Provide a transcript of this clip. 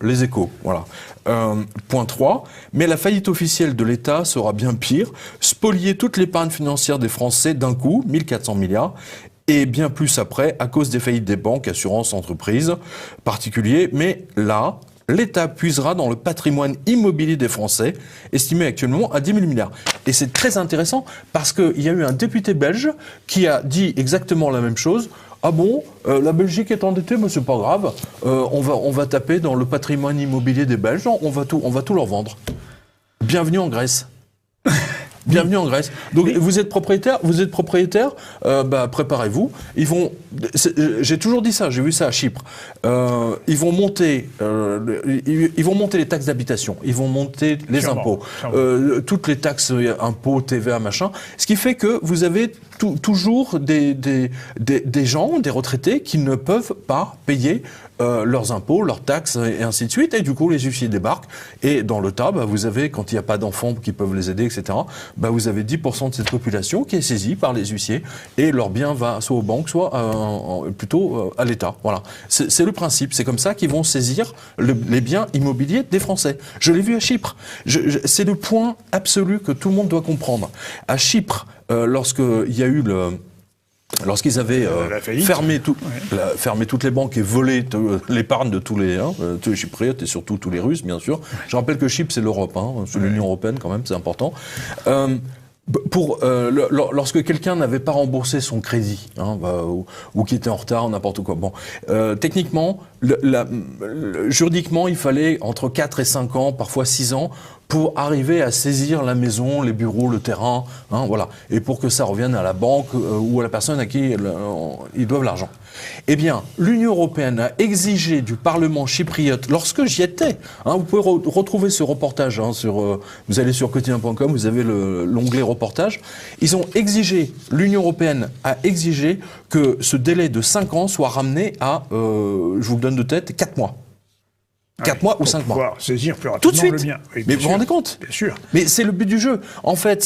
Les Échos, voilà. Point 3. Mais la faillite officielle de l'État sera bien pire. Spolier toute l'épargne financière des Français d'un coup, 1400 milliards, et bien plus après, à cause des faillites des banques, assurances, entreprises, particuliers. Mais là, l'État puisera dans le patrimoine immobilier des Français, estimé actuellement à 10 000 milliards. Et c'est très intéressant parce qu'il y a eu un député belge qui a dit exactement la même chose. Ah bon, la Belgique est endettée, mais c'est pas grave. On va taper dans le patrimoine immobilier des Belges. On va tout leur vendre. Bienvenue en Grèce. Bienvenue en Grèce. Donc vous êtes propriétaire, préparez-vous. J'ai toujours dit ça, j'ai vu ça à Chypre. Ils vont monter les taxes d'habitation, ils vont monter les impôts, toutes les taxes, impôts, TVA, machin. Ce qui fait que vous avez toujours des gens, des retraités qui ne peuvent pas payer leurs impôts, leurs taxes et ainsi de suite. Et du coup, les huissiers débarquent. Et dans le tas, vous avez, quand il n'y a pas d'enfants qui peuvent les aider, etc., vous avez 10% de cette population qui est saisie par les huissiers et leur bien va soit aux banques, soit plutôt à l'État. Voilà. C'est le principe. C'est comme ça qu'ils vont saisir les biens immobiliers des Français. Je l'ai vu à Chypre. C'est le point absolu que tout le monde doit comprendre. À Chypre, lorsqu'il y a eu lorsqu'ils avaient fermé toutes les banques et volé l'épargne de tous les Chypriotes et surtout tous les Russes, bien sûr. Je rappelle que Chypre, c'est l'Europe, c'est l'Union européenne quand même, c'est important. Lorsque quelqu'un n'avait pas remboursé son crédit, ou qui était en retard, n'importe quoi. Bon, techniquement, juridiquement, il fallait entre 4 et 5 ans, parfois 6 ans, pour arriver à saisir la maison, les bureaux, le terrain, voilà. Et pour que ça revienne à la banque ou à la personne à qui ils doivent l'argent. Eh bien, l'Union européenne a exigé du Parlement chypriote, lorsque j'y étais, vous pouvez retrouver ce reportage vous allez sur quotidien.com, vous avez l'onglet reportage. L'Union européenne a exigé que ce délai de 5 ans soit ramené à, je vous le donne de tête, 4 mois. 4 mois ou 5 mois. Pouvoir saisir plus rapidement tout de suite. Le bien. Oui, mais vous vous rendez compte? Bien sûr. Mais c'est le but du jeu. En fait,